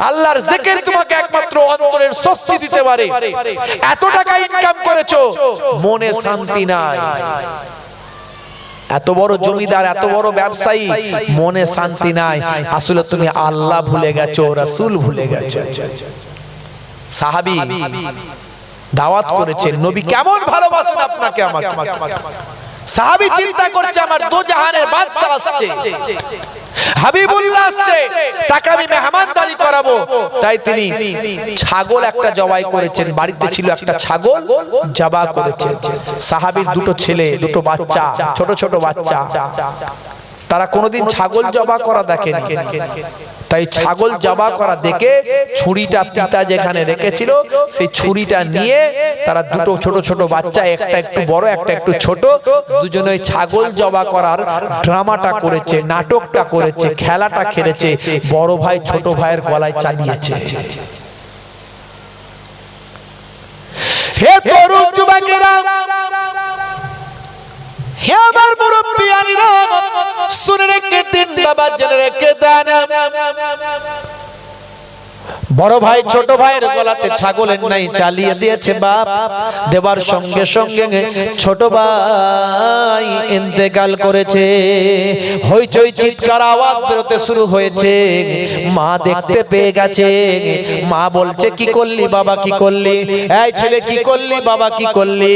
আল্লাহর জিকির তোমাকে একমাত্র অন্তরের স্বস্তি দিতে পারে। এত টাকা ইনকাম করেছো, মনে শান্তি নাই। এত বড় জমিদার, এত বড় ব্যবসায়ী, মনে শান্তি নাই। আসলে তুমি আল্লাহ ভুলে গেছো, রাসূল ভুলে গেছো। সাহাবী দাওয়াত করেছেন, নবী কেমন ভালোবাসেন আপনাকে আমাকে। সাহাবী চিন্তা করছে আমার দো জাহানের বাদশা আসছে, হাবিবুল্লাহ আসছে, তাকে আমি মেহমানদারি করাবো। তাই তিনি ছাগল একটা জবাই করেছেন, বাড়িতে ছিল একটা ছাগল, জবাই করেছেন। সাহাবীর দুটো ছেলে, দুটো বাচ্চা, ছোট ছোট বাচ্চা, তারা কোনোদিন ছাগল জবাই করা দেখেনি। তাই ছাগল জবাই করা দেখে ছুরিটা পিতা যেখানে রেখেছিল সেই ছুরিটা নিয়ে তারা দুটো ছোট ছোট বাচ্চা, একটা একটু বড় একটা একটু ছোট, দুজনে ছাগল জবাই করার ড্রামাটা করেছে, নাটকটা করেছে, খেলাটা খেলেছে। বড় ভাই ছোট ভাইয়ের গলায় চালিয়েছে। হে তরুণ যুবকেরা, হে আমার মুরব্বিয়ানিরা, শুনে রেখে দিন বাবা, জেনে রেখে দেন, বড় ভাই ছোট ভাইয়ের গলাতে ছাগলের নাই চালিয়ে দিয়েছে বাপ। দেবার সঙ্গে সঙ্গে ছোট ভাই ইন্তেকাল করেছে। হইচই চিৎকার আওয়াজ বেরোতে শুরু হয়েছে। মা দেখতে পেয়ে গেছে। মা বলছে, কি করলি বাবা, কি করলি? এই ছেলে কি করলি বাবা, কি করলি?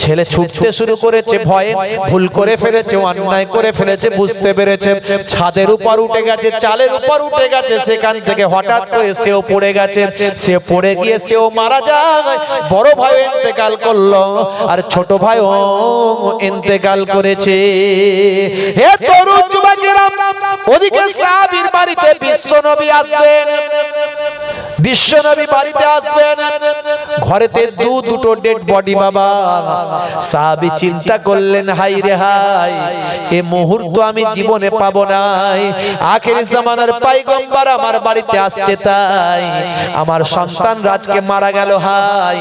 ছেলে ছুটতে শুরু করেছে, ভয়ে ভুল করে ফেলেছে, অন্যায় করে ফেলেছে, বুঝতে পেরেছে। ছাদের উপর উঠে গেছে, চালের উপর উঠে গেছে, সেখান থেকে হঠাৎ করে সেও পড়ে গেছে। সে পড়ে গিয়ে সেও মারা যায়। বড় ভাই ইন্তেকাল করলো, আর ছোট ভাইও ইন্তেকাল করেছে। হে তরুণ যুবকেরা, ওদিকে সাহাবীর বাড়িতে বিশ্বনবী আসবেন। বিশ্বনবী বাড়িতে আসবেন, ঘরেতে দুটো ডেড বডি বাবা। সাহাবী চিন্তা করলেন, হাই রে হাই, এই মুহূর্ত আমি জীবনে পাবো না। আখেরি জামানার পয়গম্বর আমার বাড়িতে আসছে, তাই আমার সন্তান রাজকে মারা গেল। হাই,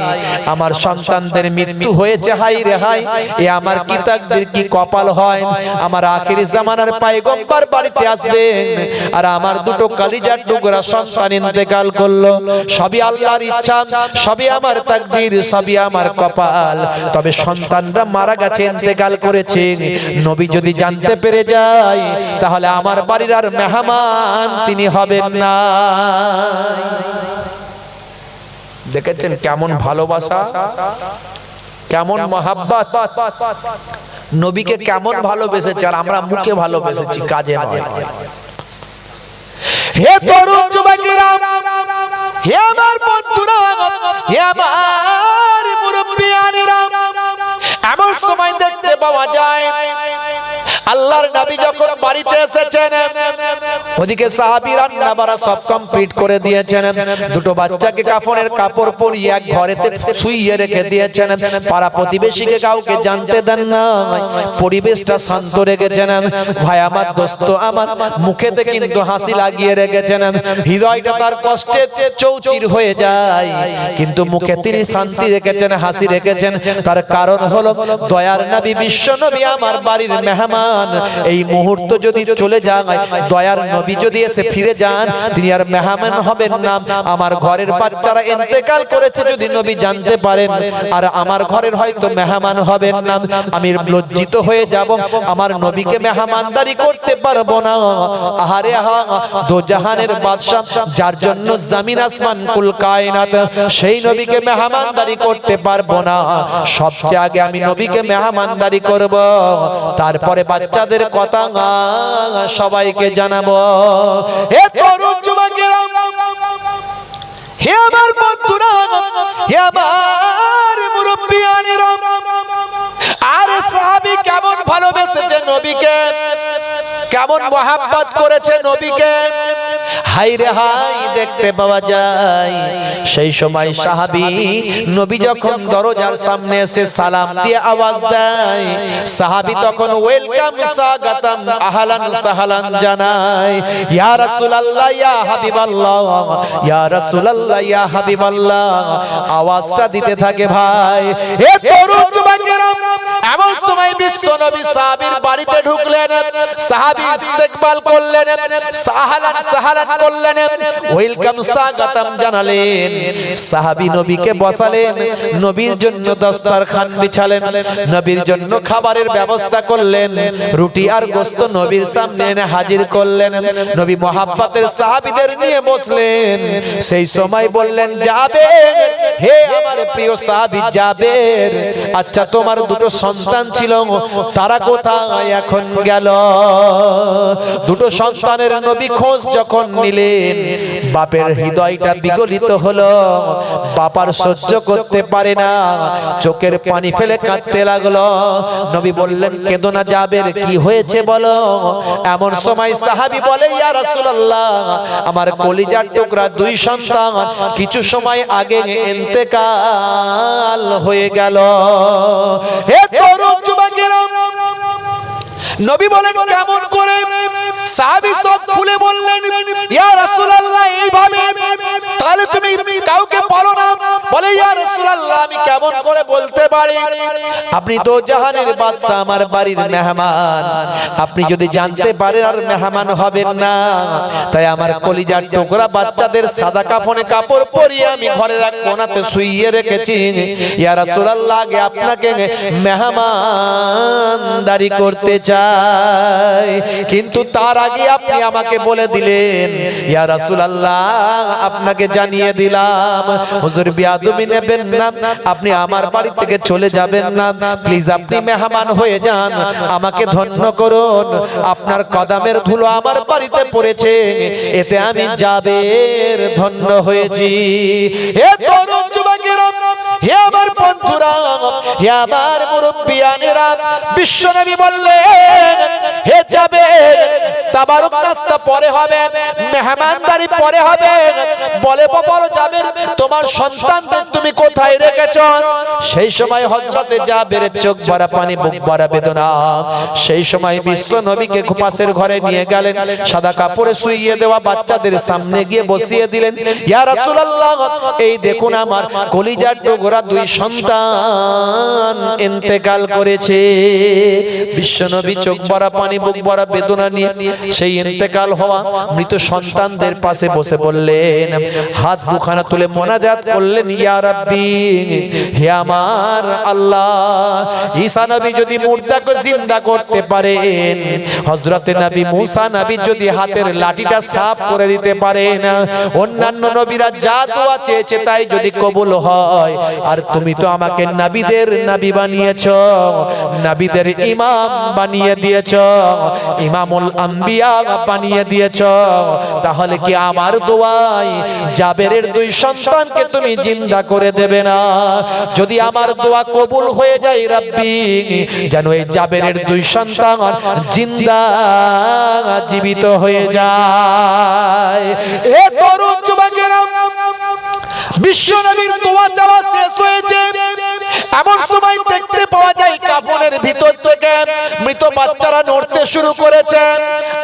আমার সন্তানদের মৃত্যু হয়েছে। হাই রে হাই, এ আমার কি তাকদীর, কি কপাল হয়। আমার আখেরি জামানার পয়গম্বর বাড়িতে আসবেন, আর আমার দুটো কলিজার টুকরা সন্তান ইন্তেকাল করলো। সবই আল্লাহর ইচ্ছা, সবই আমার তাকদীর, সবই আমার কপাল। তবে সন্তানরা মারা গেছে, ইন্তেকাল করেছে। নবী যদি জানতে পেরে যায়, তাহলে আমার বাড়ির আর মেহমান তিনি হবেন না। দেখেছেন কেমন ভালোবাসা, কেমন মহাব্বত, নবীকে কেমন ভালোবেসেছে। আর আমরা মুখে ভালোবেসেছি, কাজে নয়। হে তরুণ যুবকেরা, হে আমার বন্ধুরা, হে আমার মুরব্বিয়ানেরা, এমন সময় দেখতে পাওয়া যায় আল্লাহর নবী যখন বাড়িতে এসেছেন, ওদিকে সাহাবী রান্না বাড়া সব কমপ্লিট করে দিয়েছেন। দুটো বাচ্চাকে কাফনের কাপড় পরিয়ে এক ঘরেতে শুইয়ে রেখে দিয়েছেন। পাড়া প্রতিবেশীকে কাউকে জানতে দেন না, পরিবেশটা শান্ত রেখেছেন। ভাই আমার, দোস্ত আমার, মুখেতে কিন্তু হাসি লাগিয়ে রেখেছেন। হৃদয়টা তার কষ্টে চৌচির হয়ে যায়, কিন্তু মুখে তিনি শান্তি রেখেছেন, হাসি রেখেছেন। তার কারণ হলো দয়ার নবী, বিশ্ব নবী আমার বাড়ির মেহমান। এই মুহূর্ত যদি চলে যায়, দয়ার নবী যদি এসে ফিরে যান, তিনি আর মেহমান হবেন না। আমার ঘরের বাচ্চারা ইন্তেকাল করেছে যদি নবী জানতে পারেন, আর আমার ঘরের হয়তো মেহমান হবেন না, আমি লজ্জিত হয়ে যাব, আমার নবীকে মেহমানদারি করতে পারবো না। আহারে আহা, দো জাহানের বাদশা, যার জন্য জমিন আসমান কুল কায়নাত, সেই নবীকে মেহমানদারি করতে পারবো না। সবচেয়ে আগে আমি নবীকে মেহমানদারি করব, তারপরে বাচ্চাদের কথা সবাইকে জানাবো। হে তরুণ যুবকেরা, হে আমার বন্ধুরা, হে আমার মুরব্বিয়ানেরা, আর সাহাবী কেমন ভালোবেসেছে নবীকে, কেমন মহব্বত করেছে নবীকে। হাই রে হাই, দেখতে পাওয়া যায় সেই সময় সাহাবী নবী যখন দরজার সামনে এসে সালাম দিয়ে আওয়াজ দেয়, সাহাবী তখন ওয়েলকাম, স্বাগতম, আহলান সাহলান জানায়। ইয়া রাসূলুল্লাহ, ইয়া হাবিবাল্লাহ, ইয়া রাসূলুল্লাহ, ইয়া হাবিবাল্লাহ আওয়াজটা দিতে থাকে। ভাই, এ তরুণ যুবকেরা, বাগেরাম এমন সময় বিশ্ব নবী সাহাবীর বাড়িতে ঢুকলেন সাহাবী ইস্তেকবাল করলেন সাহালান সাহালান করলেন ওয়েলকাম স্বাগতম জানালেন সাহাবী নবীকে বসালেন নবীর জন্য দস্তরখান বিছালেন নবীর জন্য খাবারের ব্যবস্থা করলেন রুটি আর গোশত নবীর সামনে এনে হাজির করলেন নবী মোহাব্বতের সাহাবীদের নিয়ে বসলেন সেই সময় বললেন জাবের হে আমার প্রিয় সাহাবী জাবের আচ্ছা তোমার দুটো সন্তান ছিল তারা কোথায় এখন গেল দুটো সন্তানের নবী খোঁজ যখন নিলেন বাপের হৃদয়টা বিগলিত হলো বাবার সহ্য করতে পারে না চোখের পানি ফেলে কাঁদতে লাগলো নবী বললেন কেঁদো না জাবের কি হয়েছে বলো এমন সময় সাহাবী বলে ইয়া রাসূলুল্লাহ আমার কলিজার টুকরা দুই সন্তান কিছু সময় আগে ইন্তেকাল হয়ে গেল হে তরুণ যুবকেরা নবী বলেন কেমন করে সাহাবী সব খুলে বললেন ইয়া রাসূলুল্লাহ এইভাবে তাহলে তুমি কাউকে বলো না বলে ইয়া রাসূলুল্লাহ আমি কেমন করে বলতে পারি আপনি তো জাহানের বাদশা আমার বাড়ির মেহমান আপনি যদি জানতে পারেন আর মেহমান হবেন না তাই আমার কলিজার টুকরা বাচ্চাদের সাদা কাফনে কাপড় পরিয়ে আমি ঘরের এক কোণাতে শুইয়ে রেখেছি ইয়া রাসূলুল্লাহ আগে আপনাকে মেহমানদারি করতে চাই কিন্তু তার আগে আপনি আমাকে বলে দিলেন ইয়া রাসূলুল্লাহ আপনাকে জানিয়ে দিলাম হুজুর বিয়াদবি নেবেন না আপনি আমার বাড়ি থেকে চলে যাবেন না প্লিজ আপনি মেহমান হয়ে যান আমাকে ধন্য করুন আপনার কদমের ধুলো আমার বাড়িতে পড়েছে এতে আমি জাবের ধন্য হয়েছি হে তরুণ যুবকেরা হে আমার বন্ধুরা হে আমার মুরব্বিয়ানেরা বিশ্বনবী বললেন হে জাবের তাবারুক নাস্তা পরে হবে মেহমানদারি পরে হবে বলে বলো জাবের তোমার সন্তানদের তুমি কোথায় রেখেছো সেই সময় হযরতে জাবেরের চোখ ভরা পানি বুক ভরা বেদনা সেই সময় বিশ্ব নবীকে পাশের ঘরে নিয়ে গেলেন সাদা কাপড়ে শুইয়ে দেওয়া বাচ্চাদের সামনে গিয়ে বসিয়ে দিলেন ইয়া রাসূলুল্লাহ এই দেখুন আমার কলিজার টুকরা দুই সন্তান ইন্তেকাল করেছে বিশ্ব নবী চোখ ভরা পানি বুক ভরা বেদনা নিয়ে সেই ইন্তেকাল হওয়া মৃত সন্তানদের পাশে বসে বললেন হাত দুখানা তুলে মোনাজাত করলেন ইয়া রাব্বি হে আমার আল্লাহ ঈসা নবী যদি মুর্দাকে জিন্দা করতে পারেন হযরতে নবী মুসা নবী যদি হাতের লাঠিটা সাফ করে দিতে পারেন অন্যান্য নবীরা যা দোয়া চেয়েছে তাই যদি কবুল হয় আর তুমি তো আমাকে নবীদের নবী বানিয়েছো নবীদের ইমাম বানিয়ে দিয়েছো ইমামুল আম্বিয়া বানিয়ে দিয়েছো তাহলে কি আমার দোয়ায় জাবেরের দুই সন্তানকে তুমি জিন্দা করে দেবে না যদি আমার দোয়া কবুল হয়ে যায় রাব্বি যেন এই জাবেরের দুই সন্তান জিন্দা জীবিত হয়ে যায় হে তরুণ যুবকেরা বিশ্ব নবীর দোয়া চাওয়া শেষ হয়েছে এমন সময় দেখতে পাওয়া যায় কাফনের ভিতর থেকে মৃত বাচ্চারা নড়তে শুরু করেছে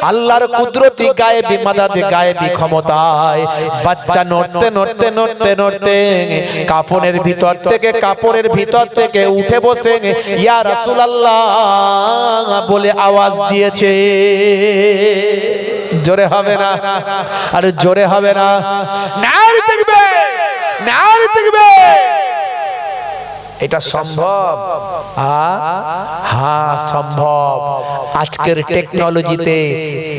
আল্লাহর কুদরতি গায়েবী মাদাদে গায়েবী ক্ষমতায় বাচ্চা নড়তে নড়তে নড়তে নড়তে কাফনের ভিতর থেকে কাপড়ের ভিতর থেকে উঠে বসে ইয়া রাসূলুল্লাহ বলে আওয়াজ দিয়েছে জোরে হবে না আর জোরে হবে না নারী দেখবে নারী দেখবে এটা সম্ভব হ্যাঁ সম্ভব আজকের টেকনোলজিতে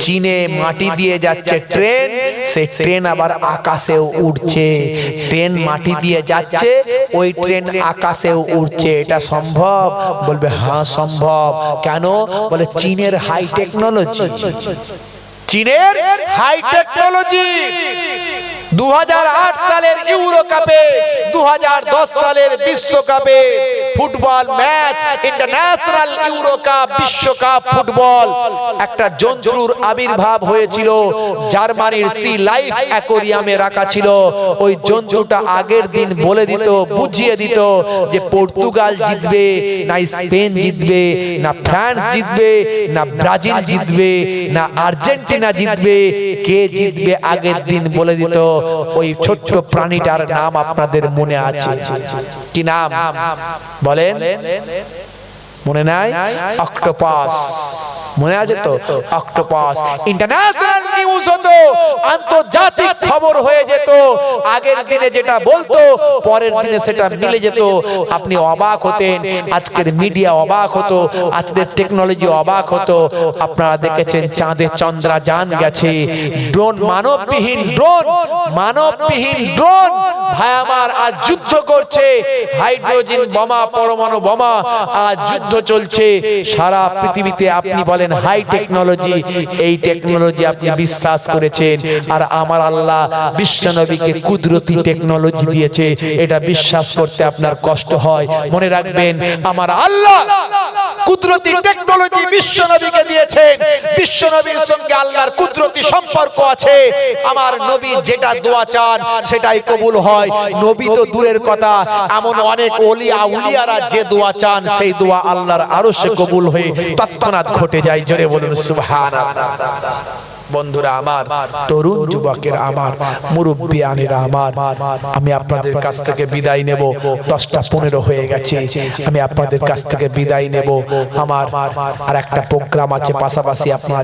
চীনে মাটি দিয়ে যাচ্ছে ট্রেন সেই ট্রেন আবার আকাশেও উড়ছে ট্রেন মাটি দিয়ে যাচ্ছে ওই ট্রেন আকাশেও উড়ছে এটা সম্ভব বলবে হ্যাঁ সম্ভব কেন বলে চীনের হাই টেকনোলজি চীনের হাই টেকনোলজি 2008 সালের ইউরো কাপে 2010 সালের বিশ্বকাপে football match international euro cup বিশ্বকাপ ফুটবল একটা জন্তুর আবির্ভাব হয়েছিল জার্মানির সি লাইফ অ্যাকোয়ারিয়ামে রাখা ছিল ওই জন্তুটা আগের দিন বলে দিত বুঝিয়ে দিত যে পর্তুগাল জিতবে না স্পেন জিতবে না ফ্রান্স জিতবে না ব্রাজিল জিতবে না আর্জেন্টিনা জিতবে কে জিতবে আগের দিন বলে দিত ওই ছোট্ট প্রাণীটার নাম আপনাদের মনে আছে কি নাম বলেন মনে নাই? অক্টোপাস মনে আছে তো? অক্টোপাস ইন্টারন্যাশনাল নিউজ হতো, আন্তর্জাতিক খবর হয়ে যেত। আগের দিনে যেটা বলতো পরের দিনে সেটা মিলে যেত, আপনি অবাক হতেন। আজকের মিডিয়া অবাক হতো, আজকের টেকনোলজি অবাক হতো। আপনারা দেখেছেন চাঁদে চন্দ্রযান গেছে, ড্রোন, মানববিহীন ড্রোন, মানববিহীন ড্রোন ভাই আমার আজ যুদ্ধ করছে। হাইড্রোজেন বোমা, পরমাণু বোমা, আজ যুদ্ধ চলছে সারা পৃথিবীতে। আপনি বলেন হাই টেকনোলজি, এই টেকনোলজি আপনি বিশ্বাস করেছেন, আর আমার আল্লাহ বিশ্বনবীকে কুদরতি টেকনোলজি দিয়েছে, এটা বিশ্বাস করতে আপনার কষ্ট হয়। মনে রাখবেন আমার আল্লাহ কুদরতি টেকনোলজি বিশ্বনবীকে দিয়েছেন, বিশ্বনবীর সঙ্গে আল্লাহর কুদরতি সম্পর্ক আছে। আমার নবী যেটা দোয়া চান সেটাই কবুল হয়। নবী তো দূরের কথা, এমন অনেক ওলিয়া উলিয়ারা যে দোয়া চান সেই দোয়া আল্লাহর আরশে কবুল হয়ে তৎক্ষণাৎ ঘটে যায়। জোরে বলুন সুবহানাল্লাহ। বন্ধুরা আমার, তরুণ যুবকের আমার, মুরব্বিয়ানেরা আমার, আমি আপনাদের কাছ থেকে বিদায় নেব। 10টা 15 হয়ে গেছে, আমি আপনাদের কাছ থেকে বিদায় নেব। আমার আর একটা প্রোগ্রাম আছে পাশাপাশি, আপনারা